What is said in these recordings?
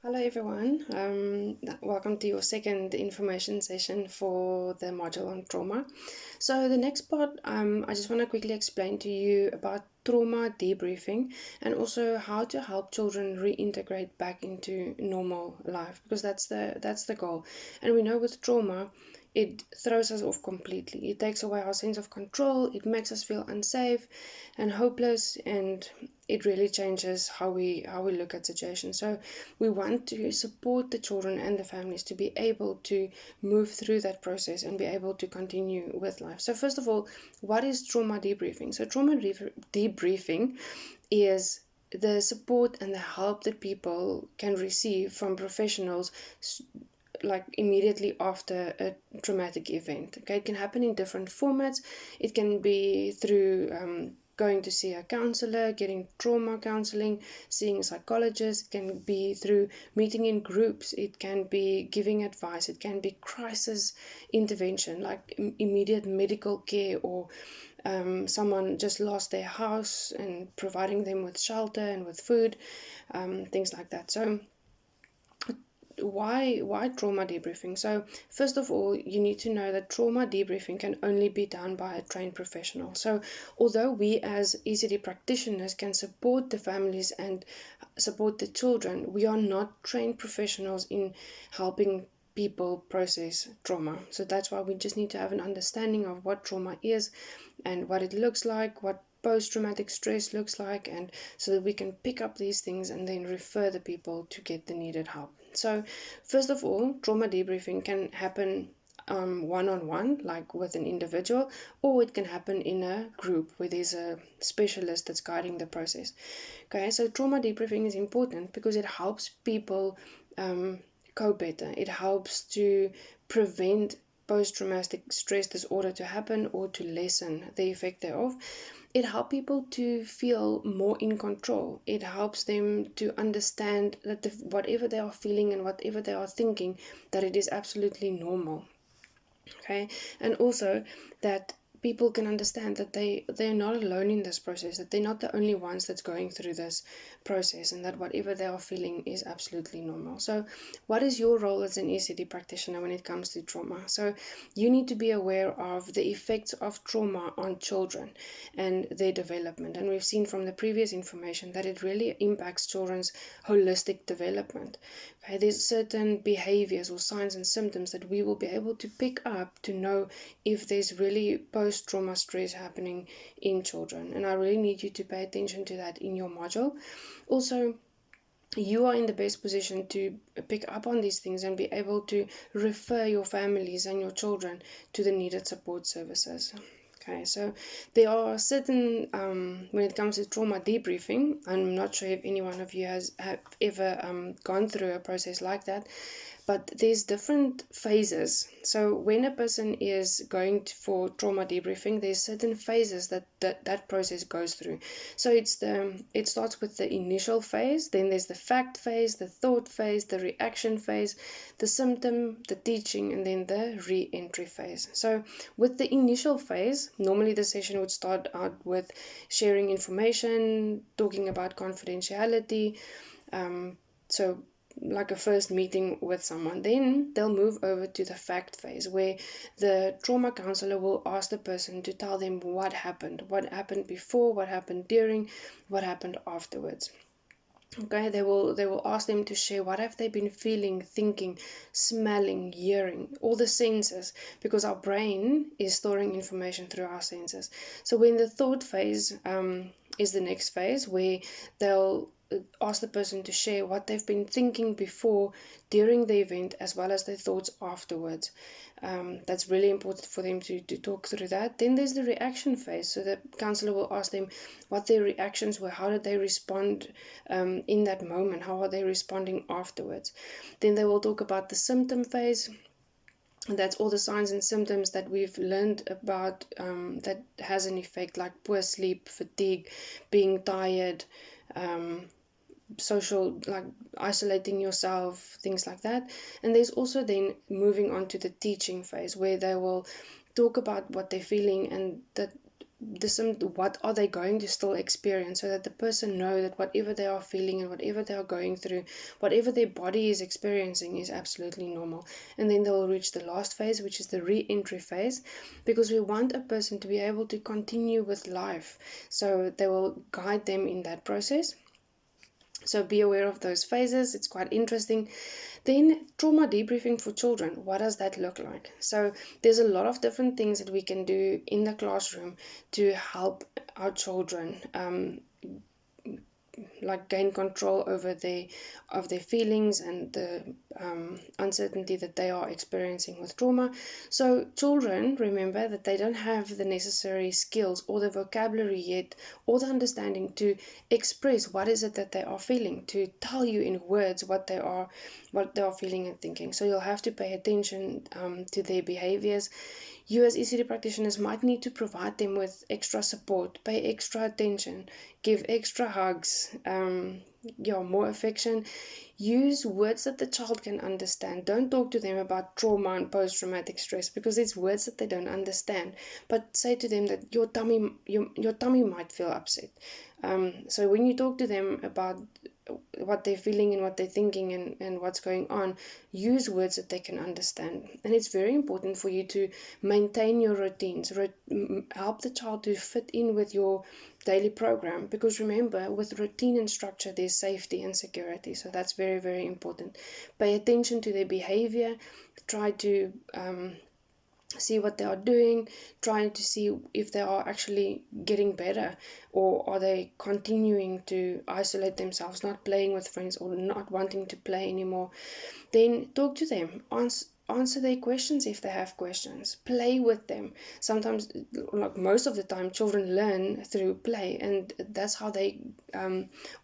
Hello everyone, welcome to your second information session for the module on trauma. So the next part, I just want to quickly explain to you about trauma debriefing and also how to help children reintegrate back into normal life, because that's the goal. And we know with trauma, it throws us off completely. It takes away our sense of control, it makes us feel unsafe and hopeless, and it really changes how we look at situations. So we want to support the children and the families to be able to move through that process and be able to continue with life. So first of all, what is trauma debriefing? So trauma debriefing is the support and the help that people can receive from professionals like immediately after a traumatic event. Okay, it can happen in different formats. It can be through going to see a counselor, getting trauma counseling, seeing a psychologist. It can be through meeting in groups. It can be giving advice. It can be crisis intervention, like immediate medical care, or someone just lost their house and providing them with shelter and with food, things like that. So why trauma debriefing? So first of all, you need to know that trauma debriefing can only be done by a trained professional. So although we as ECD practitioners can support the families and support the children, we are not trained professionals in helping people process trauma. So that's why we just need to have an understanding of what trauma is and what it looks like, what post-traumatic stress looks like, and so that we can pick up these things and then refer the people to get the needed help. So first of all, trauma debriefing can happen one-on-one, like with an individual, or it can happen in a group where there's a specialist that's guiding the process. Okay, so trauma debriefing is important because it helps people cope better. It helps to prevent post-traumatic stress disorder to happen or to lessen the effect thereof. It helps people to feel more in control. It helps them to understand that whatever they are feeling and whatever they are thinking, that it is absolutely normal. Okay, and also that people can understand that they're not alone in this process, that they're not the only ones that's going through this process, and that whatever they are feeling is absolutely normal. So what is your role as an ECD practitioner when it comes to trauma? So you need to be aware of the effects of trauma on children and their development, and we've seen from the previous information that it really impacts children's holistic development. Okay, there's certain behaviors or signs and symptoms that we will be able to pick up to know if there's really post-trauma stress happening in children, and I really need you to pay attention to that in your module. Also, you are in the best position to pick up on these things and be able to refer your families and your children to the needed support services. Okay, so there are certain, when it comes to trauma debriefing, I'm not sure if any one of you have ever gone through a process like that, but there's different phases. So when a person is going for trauma debriefing, there's certain phases that process goes through. So it starts with the initial phase, then there's the fact phase, the thought phase, the reaction phase, the symptom, the teaching, and then the re-entry phase. So with the initial phase, normally the session would start out with sharing information, talking about confidentiality, so like a first meeting with someone. Then they'll move over to the fact phase, where the trauma counselor will ask the person to tell them what happened before, what happened during, what happened afterwards. Okay, they will ask them to share what have they been feeling, thinking, smelling, hearing, all the senses, because our brain is storing information through our senses. So when the thought phase is the next phase, where they'll ask the person to share what they've been thinking before, during the event, as well as their thoughts afterwards. That's really important for them to talk through that. Then there's the reaction phase. So the counselor will ask them what their reactions were, how did they respond in that moment, how are they responding afterwards. Then they will talk about the symptom phase. And that's all the signs and symptoms that we've learned about that has an effect, like poor sleep, fatigue, being tired, social, like isolating yourself, things like that. And there's also then moving on to the teaching phase, where they will talk about what they're feeling and that what are they going to still experience, so that the person know that whatever they are feeling and whatever they are going through, whatever their body is experiencing, is absolutely normal. And then they'll reach the last phase, which is the re-entry phase, because we want a person to be able to continue with life, so they will guide them in that process. So be aware of those phases. It's quite interesting. Then trauma debriefing for children. What does that look like? So there's a lot of different things that we can do in the classroom to help our children like gain control over their feelings and the uncertainty that they are experiencing with trauma. So children, remember that they don't have the necessary skills or the vocabulary yet, or the understanding to express what is it that they are feeling, to tell you in words what they are feeling and thinking. So you'll have to pay attention to their behaviors. You as ECD practitioners might need to provide them with extra support, pay extra attention, give extra hugs, more affection. Use words that the child can understand. Don't talk to them about trauma and post-traumatic stress, because it's words that they don't understand. But say to them that your tummy might feel upset. So when you talk to them about what they're feeling and what they're thinking and what's going on, use words that they can understand. And it's very important for you to maintain your routines, help the child to fit in with your daily program, because remember, with routine and structure there's safety and security. So that's very, very important. Pay attention to their behavior. Try to see what they are doing, trying to see if they are actually getting better, or are they continuing to isolate themselves, not playing with friends or not wanting to play anymore. Then talk to them, answer their questions if they have questions, play with them. Sometimes, like most of the time, children learn through play, and that's how they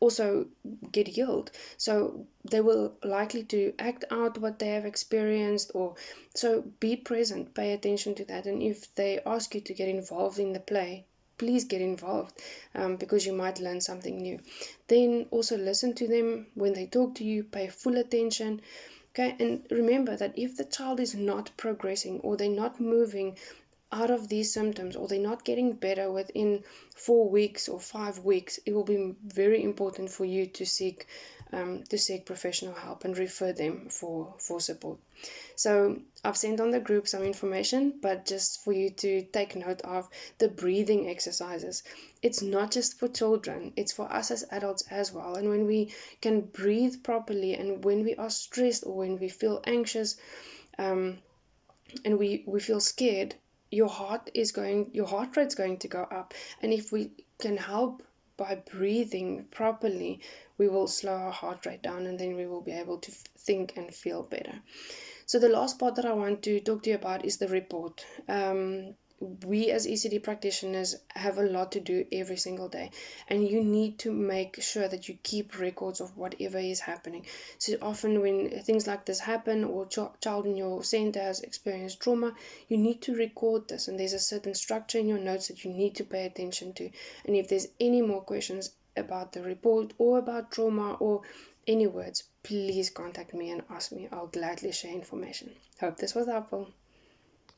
also get healed. So they will likely to act out what they have experienced, or so be present, pay attention to that. And if they ask you to get involved in the play, please get involved, because you might learn something new. Then also listen to them when they talk to you, pay full attention. Okay, and remember that if the child is not progressing, or they're not moving out of these symptoms, or they're not getting better within 4 weeks or 5 weeks, it will be very important for you to seek professional help and refer them for support. So I've sent on the group some information, but just for you to take note of the breathing exercises. It's not just for children, it's for us as adults as well. And when we can breathe properly, and when we are stressed or when we feel anxious, and we feel scared, your heart rate's going to go up. And if we can help by breathing properly, we will slow our heart rate down, and then we will be able to think and feel better. So the last part that I want to talk to you about is the report. We as ECD practitioners have a lot to do every single day, and you need to make sure that you keep records of whatever is happening. So often when things like this happen, or child in your center has experienced trauma, you need to record this, and there's a certain structure in your notes that you need to pay attention to. And if there's any more questions about the report or about trauma or any words, please contact me and ask me. I'll gladly share information. Hope this was helpful.